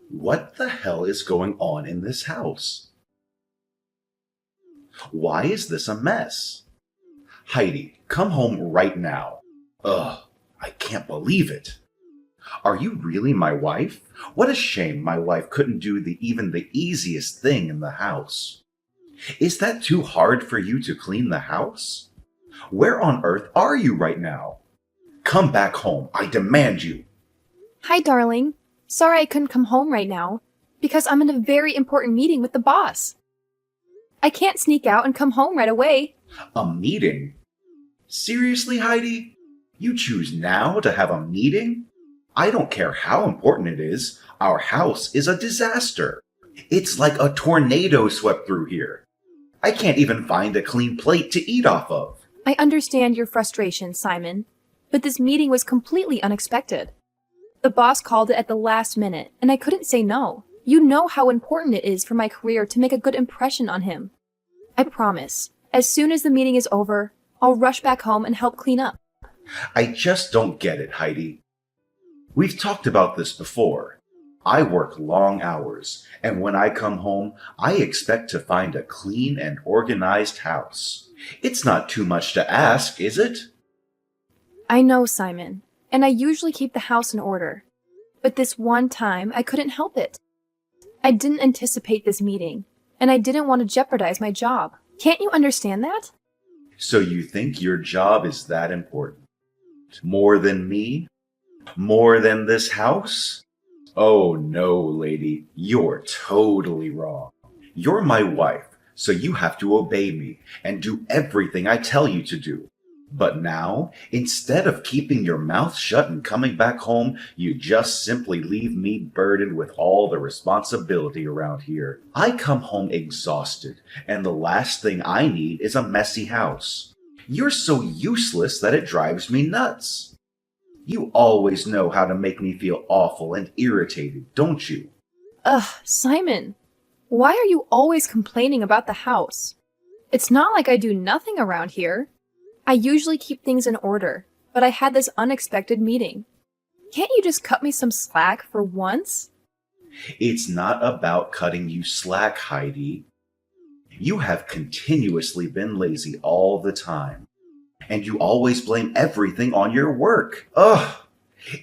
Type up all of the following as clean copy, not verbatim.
What the hell is going on in this house? Why is this a mess? Heidi, come home right now. Ugh, I can't believe it. Are you really my wife? What a shame my wife couldn't do even the easiest thing in the house. Is that too hard for you to clean the house? Where on earth are you right now? Come back home, I demand you. Hi, darling. Sorry I couldn't come home right now, because I'm in a very important meeting with the boss. I can't sneak out and come home right away. A meeting? Seriously, Heidi? You choose now to have a meeting? I don't care how important it is. Our house is a disaster. It's like a tornado swept through here. I can't even find a clean plate to eat off of. I understand your frustration, Simon, but this meeting was completely unexpected. The boss called it at the last minute, and I couldn't say no. You know how important it is for my career to make a good impression on him. I promise, as soon as the meeting is over, I'll rush back home and help clean up. I just don't get it, Heidi. We've talked about this before. I work long hours, and when I come home, I expect to find a clean and organized house. It's not too much to ask, is it? I know, Simon, and I usually keep the house in order. But this one time, I couldn't help it. I didn't anticipate this meeting, and I didn't want to jeopardize my job. Can't you understand that? So you think your job is that important? More than me? More than this house? Oh no, lady, you're totally wrong. You're my wife, so you have to obey me and do everything I tell you to do. But now, instead of keeping your mouth shut and coming back home, you just simply leave me burdened with all the responsibility around here. I come home exhausted, and the last thing I need is a messy house. You're so useless that it drives me nuts. You always know how to make me feel awful and irritated, don't you? Ugh, Simon, why are you always complaining about the house? It's not like I do nothing around here. I usually keep things in order, but I had this unexpected meeting. Can't you just cut me some slack for once? It's not about cutting you slack, Heidi. You have continuously been lazy all the time, and you always blame everything on your work. Ugh!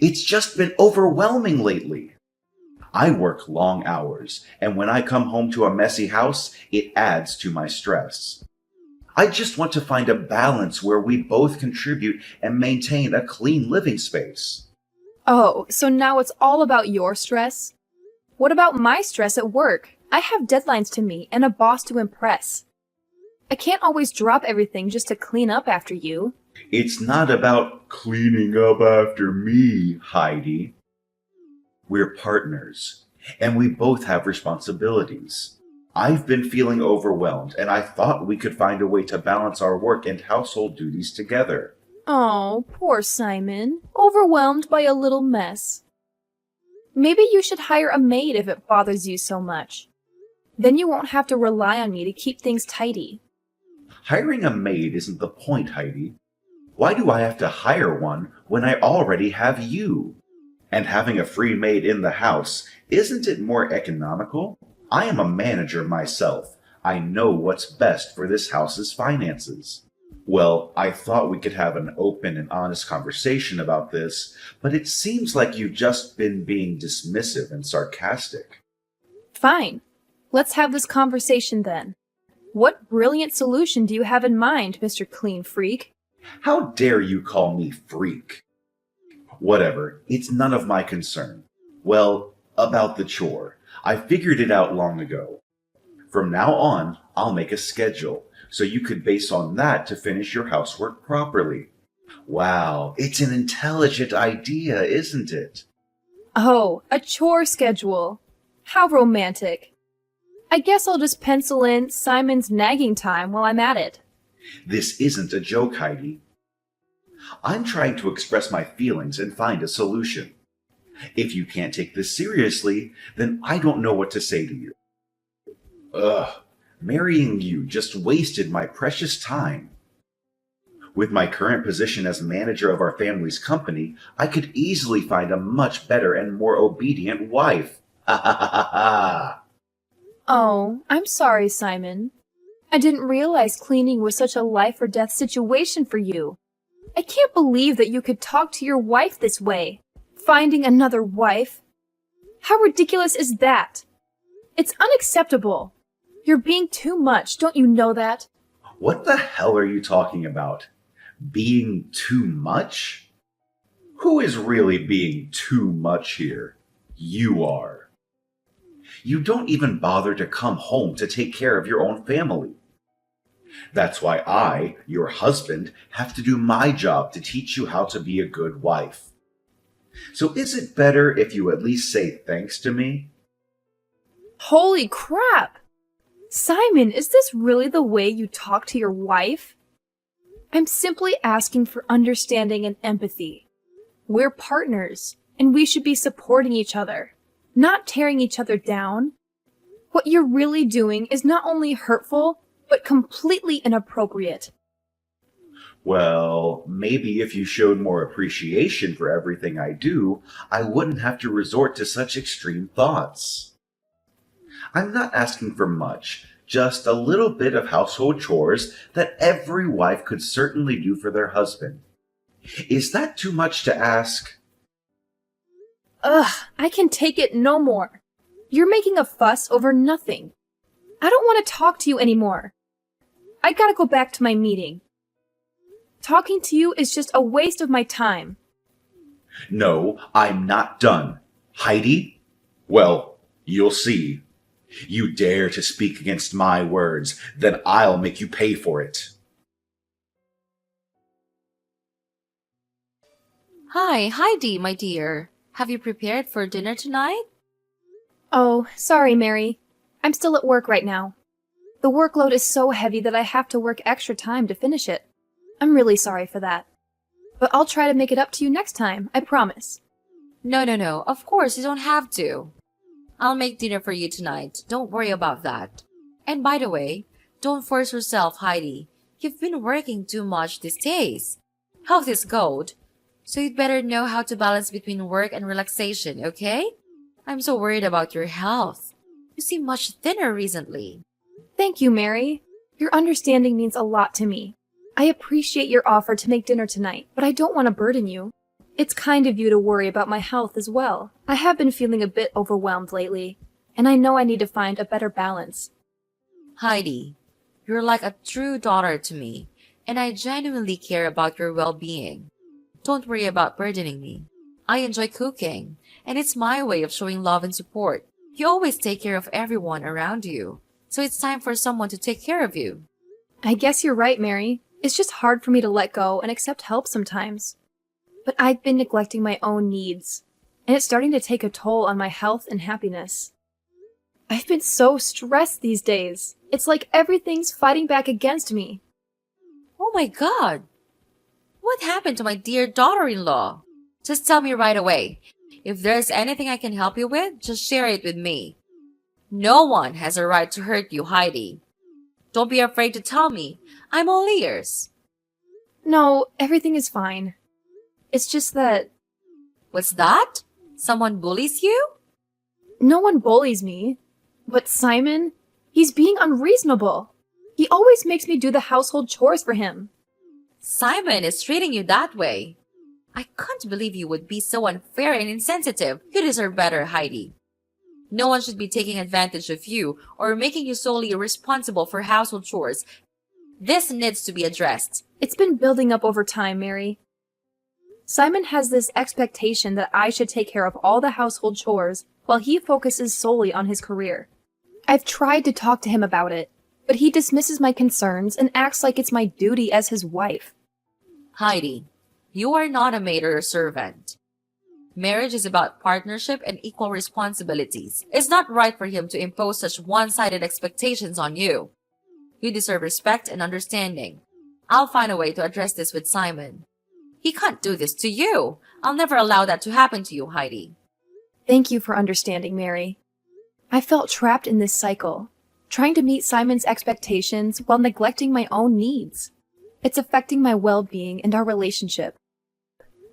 It's just been overwhelming lately. I work long hours, and when I come home to a messy house, it adds to my stress. I just want to find a balance where we both contribute and maintain a clean living space. Oh, so now it's all about your stress? What about my stress at work? I have deadlines to meet and a boss to impress. I can't always drop everything just to clean up after you. It's not about cleaning up after me, Heidi. We're partners, and we both have responsibilities. I've been feeling overwhelmed, and I thought we could find a way to balance our work and household duties together. Oh, poor Simon, overwhelmed by a little mess. Maybe you should hire a maid if it bothers you so much. Then you won't have to rely on me to keep things tidy. Hiring a maid isn't the point, Heidi. Why do I have to hire one when I already have you? And having a free maid in the house, isn't it more economical? I am a manager myself. I know what's best for this house's finances. Well, I thought we could have an open and honest conversation about this, but it seems like you've just been being dismissive and sarcastic. Fine. Let's have this conversation then. What brilliant solution do you have in mind, Mr. Clean Freak? How dare you call me freak? Whatever, it's none of my concern. Well, about the chore. I figured it out long ago. From now on, I'll make a schedule, so you could base on that to finish your housework properly. Wow, it's an intelligent idea, isn't it? Oh, a chore schedule. How romantic. I guess I'll just pencil in Simon's nagging time while I'm at it. This isn't a joke, Heidi. I'm trying to express my feelings and find a solution. If you can't take this seriously, then I don't know what to say to you. Ugh, marrying you just wasted my precious time. With my current position as manager of our family's company, I could easily find a much better and more obedient wife. Ha ha ha ha ha. Oh, I'm sorry, Simon. I didn't realize cleaning was such a life or death situation for you. I can't believe that you could talk to your wife this way. Finding another wife? How ridiculous is that? It's unacceptable. You're being too much, don't you know that? What the hell are you talking about? Being too much? Who is really being too much here? You are. You don't even bother to come home to take care of your own family. That's why I, your husband, have to do my job to teach you how to be a good wife. So is it better if you at least say thanks to me? Holy crap! Simon, is this really the way you talk to your wife? I'm simply asking for understanding and empathy. We're partners, and we should be supporting each other, not tearing each other down. What you're really doing is not only hurtful, but completely inappropriate. Well, maybe if you showed more appreciation for everything I do, I wouldn't have to resort to such extreme thoughts. I'm not asking for much, just a little bit of household chores that every wife could certainly do for their husband. Is that too much to ask? Ugh, I can take it no more. You're making a fuss over nothing. I don't want to talk to you anymore. I gotta go back to my meeting. Talking to you is just a waste of my time. No, I'm not done. Heidi? Well, you'll see. You dare to speak against my words, then I'll make you pay for it. Hi, Heidi, my dear. Have you prepared for dinner tonight? Oh, sorry, Mary. I'm still at work right now. The workload is so heavy that I have to work extra time to finish it. I'm really sorry for that. But I'll try to make it up to you next time, I promise. No. Of course, you don't have to. I'll make dinner for you tonight. Don't worry about that. And by the way, don't force yourself, Heidi. You've been working too much these days. Health is gold. So you'd better know how to balance between work and relaxation, okay? I'm so worried about your health. You seem much thinner recently. Thank you, Mary. Your understanding means a lot to me. I appreciate your offer to make dinner tonight, but I don't want to burden you. It's kind of you to worry about my health as well. I have been feeling a bit overwhelmed lately, and I know I need to find a better balance. Heidi, you're like a true daughter to me, and I genuinely care about your well-being. Don't worry about burdening me. I enjoy cooking, and it's my way of showing love and support. You always take care of everyone around you, so it's time for someone to take care of you. I guess you're right, Mary. It's just hard for me to let go and accept help sometimes. But I've been neglecting my own needs, and it's starting to take a toll on my health and happiness. I've been so stressed these days. It's like everything's fighting back against me. Oh my God! What happened to my dear daughter-in-law? Just tell me right away. If there's anything I can help you with, just share it with me. No one has a right to hurt you, Heidi. Don't be afraid to tell me. I'm all ears. No, everything is fine. It's just that What's that? Someone bullies you? no one bullies me. But Simon, he's being unreasonable. He always makes me do the household chores for him. Simon is treating you that way. I can't believe you would be so unfair and insensitive. You deserve better, Heidi. No one should be taking advantage of you or making you solely responsible for household chores. This needs to be addressed. It's been building up over time, Mary. Simon has this expectation that I should take care of all the household chores while he focuses solely on his career. I've tried to talk to him about it, but he dismisses my concerns and acts like it's my duty as his wife. Heidi, you are not a maid or a servant. Marriage is about partnership and equal responsibilities. It's not right for him to impose such one-sided expectations on you. You deserve respect and understanding. I'll find a way to address this with Simon. He can't do this to you. I'll never allow that to happen to you, Heidi. Thank you for understanding, Mary. I felt trapped in this cycle, trying to meet Simon's expectations while neglecting my own needs. It's affecting my well-being and our relationship.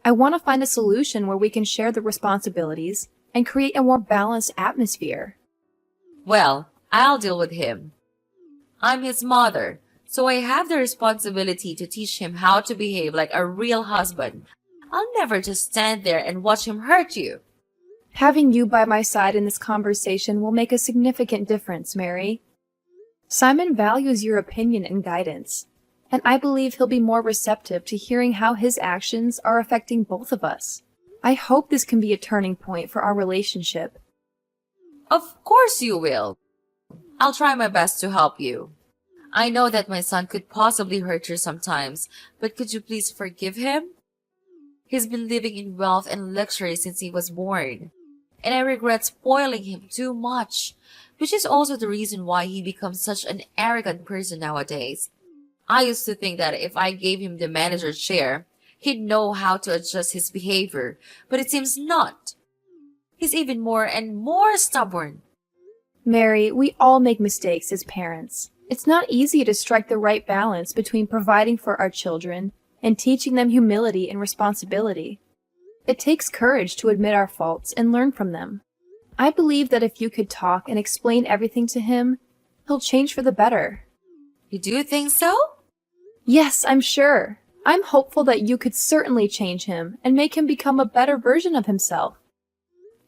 I want to find a solution where we can share the responsibilities and create a more balanced atmosphere. Well, I'll deal with him. I'm his mother, so I have the responsibility to teach him how to behave like a real husband. I'll never just stand there and watch him hurt you. Having you by my side in this conversation will make a significant difference, Mary. Simon values your opinion and guidance, and I believe he'll be more receptive to hearing how his actions are affecting both of us. I hope this can be a turning point for our relationship. Of course you will. I'll try my best to help you. I know that my son could possibly hurt you sometimes, but could you please forgive him? He's been living in wealth and luxury since he was born, and I regret spoiling him too much, which is also the reason why he becomes such an arrogant person nowadays. I used to think that if I gave him the manager's chair, he'd know how to adjust his behavior, but it seems not. He's even more and more stubborn. Mary, we all make mistakes as parents. It's not easy to strike the right balance between providing for our children and teaching them humility and responsibility. It takes courage to admit our faults and learn from them. I believe that if you could talk and explain everything to him, he'll change for the better. You do think so? Yes, I'm sure. I'm hopeful that you could certainly change him and make him become a better version of himself.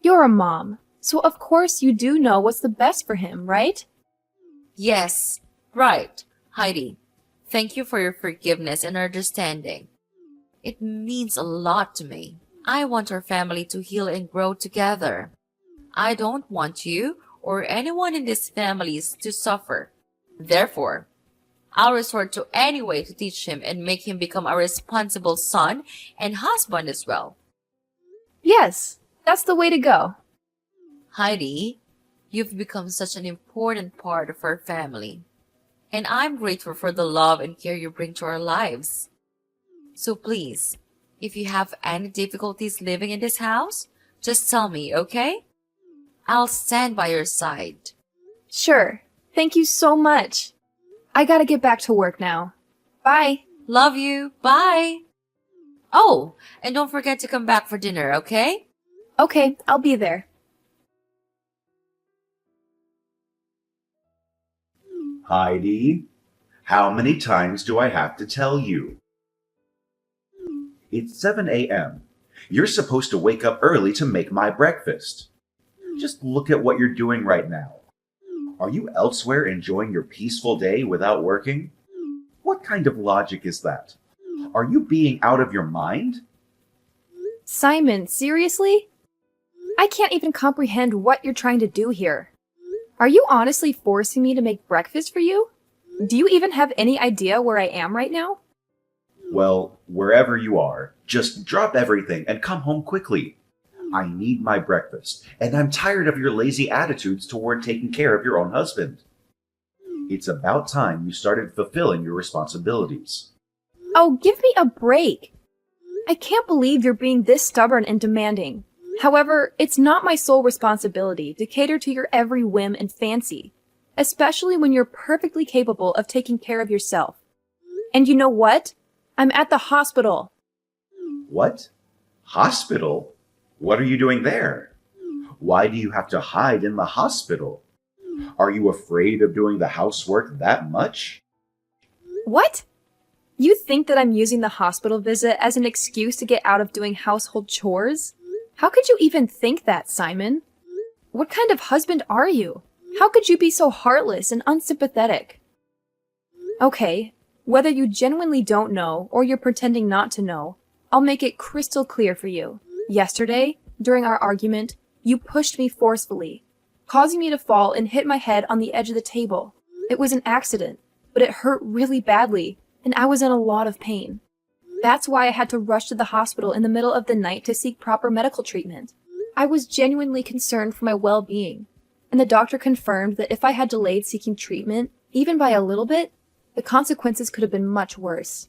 You're a mom, so of course you do know what's the best for him, right? Yes, right. Heidi, thank you for your forgiveness and understanding. It means a lot to me. I want our family to heal and grow together. I don't want you or anyone in these families to suffer. Therefore, I'll resort to any way to teach him and make him become a responsible son and husband as well. Yes, that's the way to go. Heidi, you've become such an important part of our family, and I'm grateful for the love and care you bring to our lives. So please, if you have any difficulties living in this house, just tell me, okay? I'll stand by your side. Sure. Thank you so much. I gotta get back to work now. Bye. Love you. Bye. Oh, and don't forget to come back for dinner, okay? Okay, I'll be there. Heidi, how many times do I have to tell you? It's 7 a.m. You're supposed to wake up early to make my breakfast. Just look at what you're doing right now. Are you elsewhere enjoying your peaceful day without working? What kind of logic is that? Are you being out of your mind? Simon, seriously? I can't even comprehend what you're trying to do here. Are you honestly forcing me to make breakfast for you? Do you even have any idea where I am right now? Well, wherever you are, just drop everything and come home quickly. I need my breakfast, and I'm tired of your lazy attitudes toward taking care of your own husband. It's about time you started fulfilling your responsibilities. Oh, give me a break. I can't believe you're being this stubborn and demanding. However, it's not my sole responsibility to cater to your every whim and fancy, especially when you're perfectly capable of taking care of yourself. And you know what? I'm at the hospital. What? Hospital? What are you doing there? Why do you have to hide in the hospital? Are you afraid of doing the housework that much? What? You think that I'm using the hospital visit as an excuse to get out of doing household chores? How could you even think that, Simon? What kind of husband are you? How could you be so heartless and unsympathetic? Okay, whether you genuinely don't know or you're pretending not to know, I'll make it crystal clear for you. Yesterday, during our argument, you pushed me forcefully, causing me to fall and hit my head on the edge of the table. It was an accident, but it hurt really badly, and I was in a lot of pain. That's why I had to rush to the hospital in the middle of the night to seek proper medical treatment. I was genuinely concerned for my well-being, and the doctor confirmed that if I had delayed seeking treatment, even by a little bit, the consequences could have been much worse.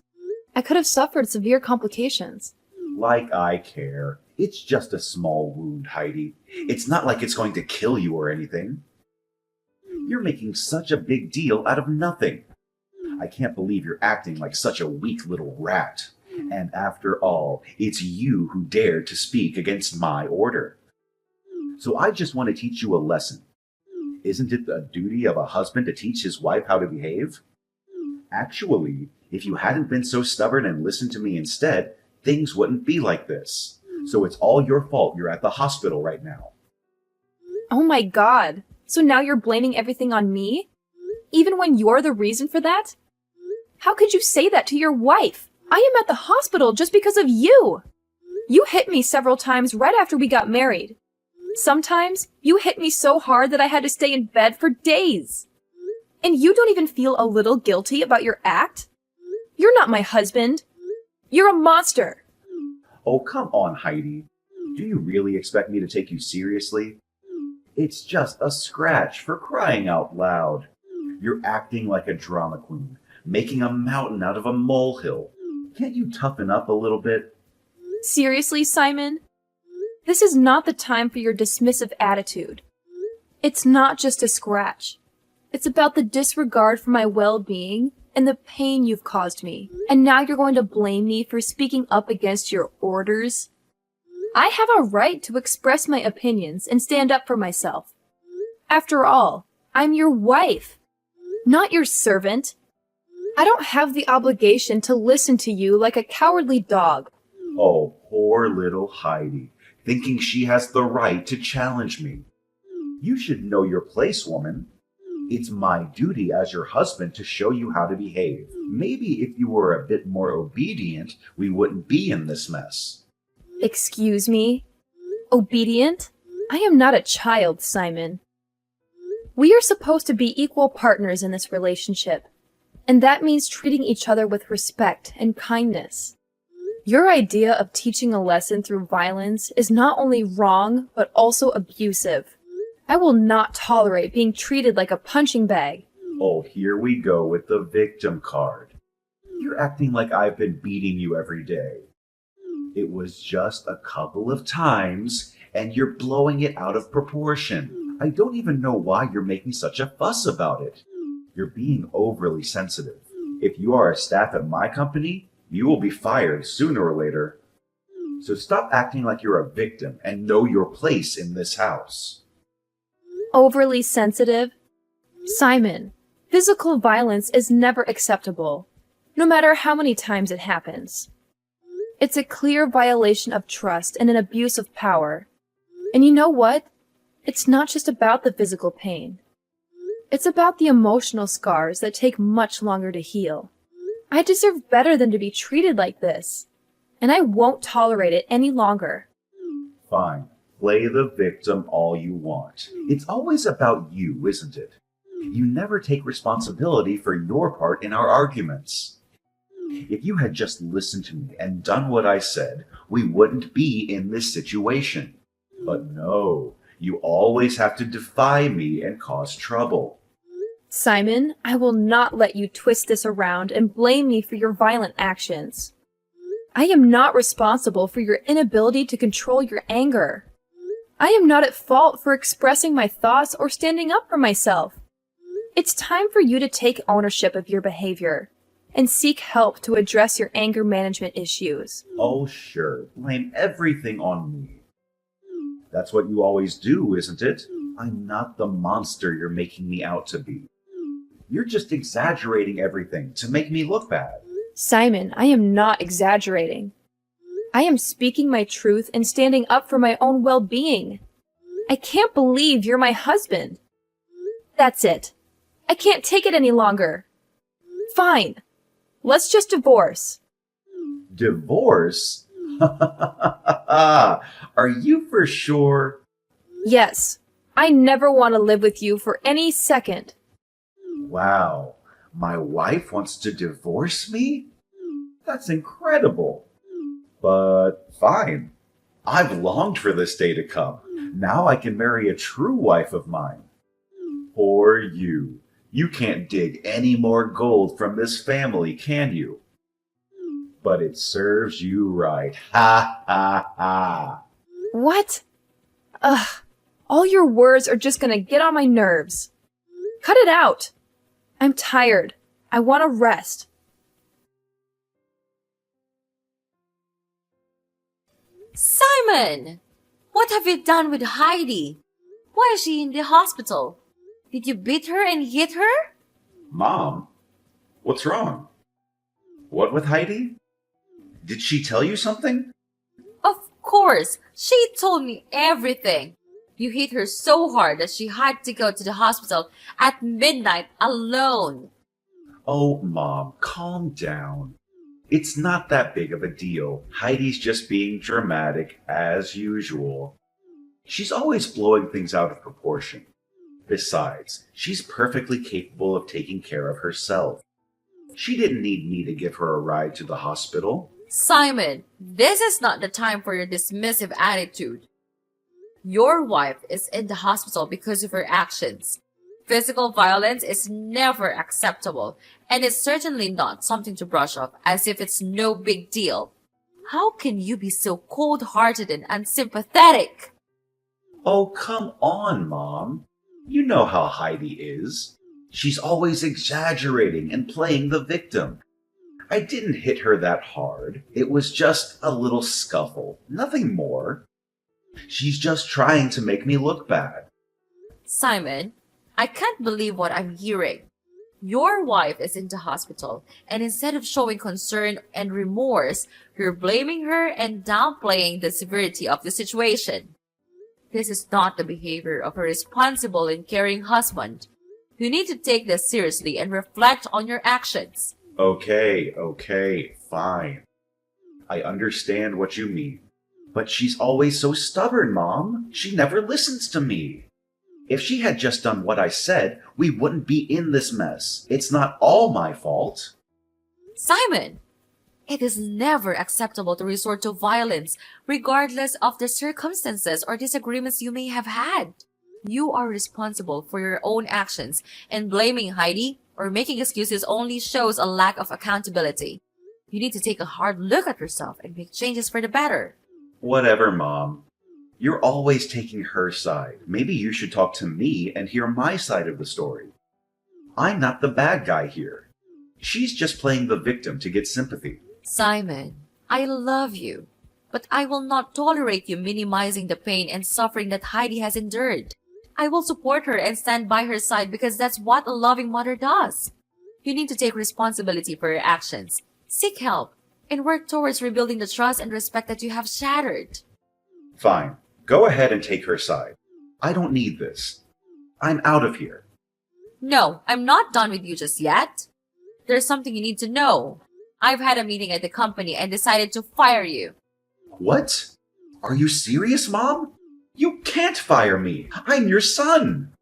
I could have suffered severe complications. Like I care. It's just a small wound, Heidi. It's not like it's going to kill you or anything. You're making such a big deal out of nothing. I can't believe you're acting like such a weak little rat. And after all, it's you who dared to speak against my order. So I just want to teach you a lesson. Isn't it the duty of a husband to teach his wife how to behave? Actually, if you hadn't been so stubborn and listened to me instead, things wouldn't be like this. So it's all your fault you're at the hospital right now. Oh my god. So now you're blaming everything on me? Even when you're the reason for that? How could you say that to your wife? I am at the hospital just because of you. You hit me several times right after we got married. Sometimes you hit me so hard that I had to stay in bed for days. And you don't even feel a little guilty about your act? You're not my husband. You're a monster. Oh, come on, Heidi. Do you really expect me to take you seriously? It's just a scratch, for crying out loud. You're acting like a drama queen, making a mountain out of a molehill. Can't you toughen up a little bit? Seriously, Simon? This is not the time for your dismissive attitude. It's not just a scratch. It's about the disregard for my well-being and the pain you've caused me. And now you're going to blame me for speaking up against your orders? I have a right to express my opinions and stand up for myself. After all, I'm your wife, not your servant. I don't have the obligation to listen to you like a cowardly dog. Oh, poor little Heidi, thinking she has the right to challenge me. You should know your place, woman. It's my duty as your husband to show you how to behave. Maybe if you were a bit more obedient, we wouldn't be in this mess. Excuse me? Obedient? I am not a child, Simon. We are supposed to be equal partners in this relationship, and that means treating each other with respect and kindness. Your idea of teaching a lesson through violence is not only wrong, but also abusive. I will not tolerate being treated like a punching bag. Oh, here we go with the victim card. You're acting like I've been beating you every day. It was just a couple of times, and you're blowing it out of proportion. I don't even know why you're making such a fuss about it. You're being overly sensitive. If you are a staff at my company, you will be fired sooner or later. So stop acting like you're a victim and know your place in this house. Overly sensitive? Simon, physical violence is never acceptable, no matter how many times it happens. It's a clear violation of trust and an abuse of power. And you know what? It's not just about the physical pain. It's about the emotional scars that take much longer to heal. I deserve better than to be treated like this, and I won't tolerate it any longer. Fine. Play the victim all you want. It's always about you, isn't it? You never take responsibility for your part in our arguments. If you had just listened to me and done what I said, we wouldn't be in this situation. But no, you always have to defy me and cause trouble. Simon, I will not let you twist this around and blame me for your violent actions. I am not responsible for your inability to control your anger. I am not at fault for expressing my thoughts or standing up for myself. It's time for you to take ownership of your behavior and seek help to address your anger management issues. Oh, sure. Blame everything on me. That's what you always do, isn't it? I'm not the monster you're making me out to be. You're just exaggerating everything to make me look bad. Simon, I am not exaggerating. I am speaking my truth and standing up for my own well-being. I can't believe you're my husband. That's it. I can't take it any longer. Fine. Let's just divorce. Divorce? Are you for sure? Yes. I never want to live with you for any second. Wow. My wife wants to divorce me? That's incredible. But fine. I've longed for this day to come. Now I can marry a true wife of mine. Poor you. You can't dig any more gold from this family, can you? But it serves you right. Ha ha ha. What? Ugh. All your words are just gonna get on my nerves. Cut it out. I'm tired. I want to rest. Simon! What have you done with Heidi? Why is she in the hospital? Did you beat her and hit her? Mom, what's wrong? What with Heidi? Did she tell you something? Of course, she told me everything. You hit her so hard that she had to go to the hospital at midnight alone. Oh, Mom, calm down. It's not that big of a deal. Heidi's just being dramatic as usual. She's always blowing things out of proportion. Besides, she's perfectly capable of taking care of herself. She didn't need me to give her a ride to the hospital. Simon, this is not the time for your dismissive attitude. Your wife is in the hospital because of her actions. Physical violence is never acceptable, and it's certainly not something to brush off as if it's no big deal. How can you be so cold-hearted and unsympathetic? Oh, come on, Mom. You know how Heidi is. She's always exaggerating and playing the victim. I didn't hit her that hard. It was just a little scuffle, nothing more. She's just trying to make me look bad. Simon, I can't believe what I'm hearing. Your wife is in the hospital, and instead of showing concern and remorse, you're blaming her and downplaying the severity of the situation. This is not the behavior of a responsible and caring husband. You need to take this seriously and reflect on your actions. Okay, fine. I understand what you mean. But she's always so stubborn, Mom. She never listens to me. If she had just done what I said, we wouldn't be in this mess. It's not all my fault. Simon, it is never acceptable to resort to violence, regardless of the circumstances or disagreements you may have had. You are responsible for your own actions, and blaming Heidi or making excuses only shows a lack of accountability. You need to take a hard look at yourself and make changes for the better. Whatever, Mom. You're always taking her side. Maybe you should talk to me and hear my side of the story. I'm not the bad guy here. She's just playing the victim to get sympathy. Simon, I love you, but I will not tolerate you minimizing the pain and suffering that Heidi has endured. I will support her and stand by her side because that's what a loving mother does. You need to take responsibility for your actions, seek help, and work towards rebuilding the trust and respect that you have shattered. Fine. Go ahead and take her side. I don't need this. I'm out of here. No, I'm not done with you just yet. There's something you need to know. I've had a meeting at the company and decided to fire you. What? Are you serious, Mom? You can't fire me. I'm your son.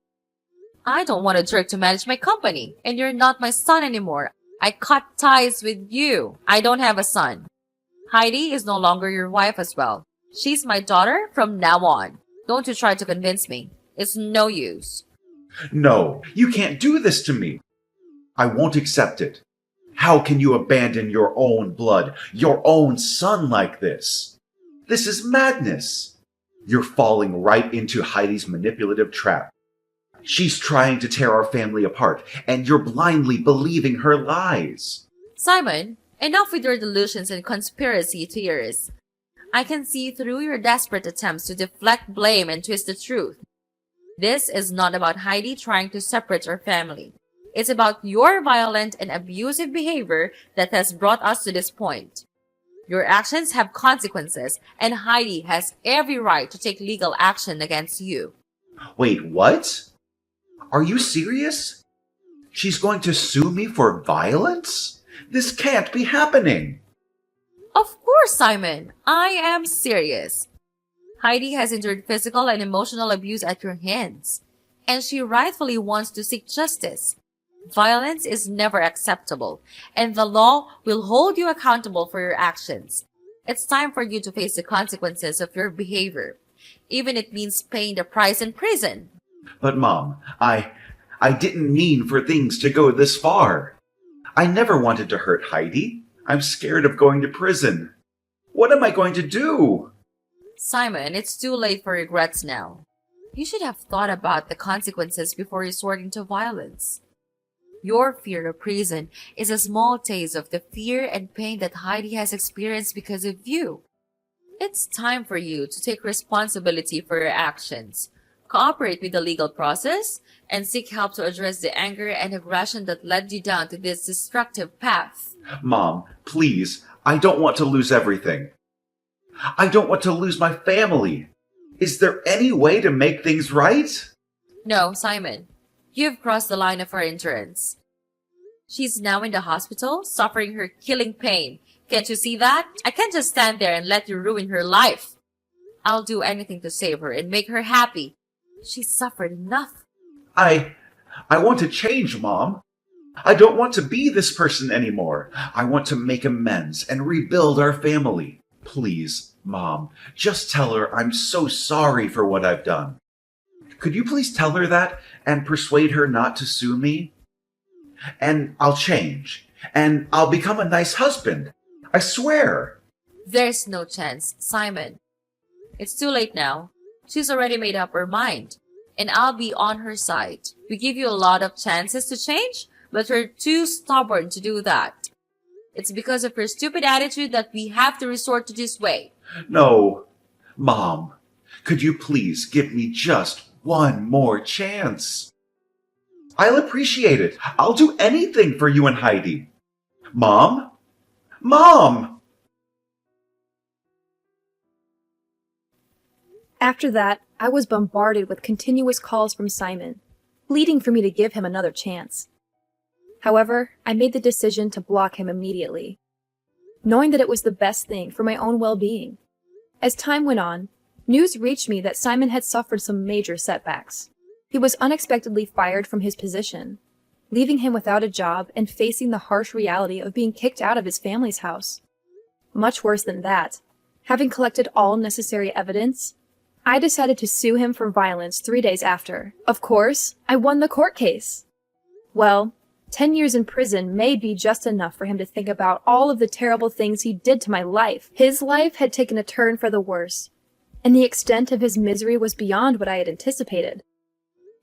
I don't want a jerk to manage my company, and you're not my son anymore. I cut ties with you. I don't have a son. Heidi is no longer your wife as well. She's my daughter from now on. Don't you try to convince me. It's no use. No, you can't do this to me. I won't accept it. How can you abandon your own blood, your own son like this? This is madness. You're falling right into Heidi's manipulative trap. She's trying to tear our family apart, and you're blindly believing her lies. Simon, enough with your delusions and conspiracy theories. I can see through your desperate attempts to deflect blame and twist the truth. This is not about Heidi trying to separate our family. It's about your violent and abusive behavior that has brought us to this point. Your actions have consequences, and Heidi has every right to take legal action against you. Wait, what? Are you serious? She's going to sue me for violence? This can't be happening. Of course, Simon. I am serious. Heidi has endured physical and emotional abuse at your hands, and she rightfully wants to seek justice. Violence is never acceptable, and the law will hold you accountable for your actions. It's time for you to face the consequences of your behavior, even if it means paying the price in prison. But Mom, I didn't mean for things to go this far. I never wanted to hurt Heidi. I'm scared of going to prison. What am I going to do? Simon, it's too late for regrets now. You should have thought about the consequences before resorting to violence. Your fear of prison is a small taste of the fear and pain that Heidi has experienced because of you. It's time for you to take responsibility for your actions, cooperate with the legal process, and seek help to address the anger and aggression that led you down to this destructive path. Mom, please, I don't want to lose everything. I don't want to lose my family. Is there any way to make things right? No, Simon, you've crossed the line of her insurance. She's now in the hospital, suffering her killing pain. Can't you see that? I can't just stand there and let you ruin her life. I'll do anything to save her and make her happy. She's suffered enough. I want to change, Mom. I don't want to be this person anymore. I want to make amends and rebuild our family. Please, Mom, just tell her I'm so sorry for what I've done. Could you please tell her that and persuade her not to sue me? And I'll change. And I'll become a nice husband. I swear. There's no chance, Simon. It's too late now. She's already made up her mind. And I'll be on her side. We give you a lot of chances to change, but you're too stubborn to do that. It's because of your stupid attitude that we have to resort to this way. No. Mom, could you please give me just one more chance? I'll appreciate it. I'll do anything for you and Heidi. Mom? Mom! After that, I was bombarded with continuous calls from Simon, pleading for me to give him another chance. However, I made the decision to block him immediately, knowing that it was the best thing for my own well-being. As time went on, news reached me that Simon had suffered some major setbacks. He was unexpectedly fired from his position, leaving him without a job and facing the harsh reality of being kicked out of his family's house. Much worse than that, having collected all necessary evidence, I decided to sue him for violence 3 days after. Of course, I won the court case. Well, 10 years in prison may be just enough for him to think about all of the terrible things he did to my life. His life had taken a turn for the worse, and the extent of his misery was beyond what I had anticipated.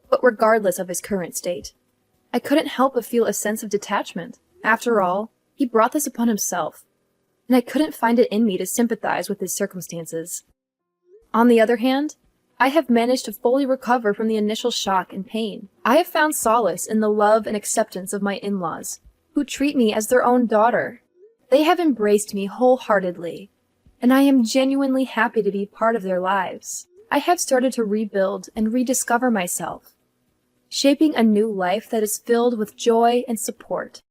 But regardless of his current state, I couldn't help but feel a sense of detachment. After all, he brought this upon himself, and I couldn't find it in me to sympathize with his circumstances. On the other hand, I have managed to fully recover from the initial shock and pain. I have found solace in the love and acceptance of my in-laws, who treat me as their own daughter. They have embraced me wholeheartedly, and I am genuinely happy to be part of their lives. I have started to rebuild and rediscover myself, shaping a new life that is filled with joy and support.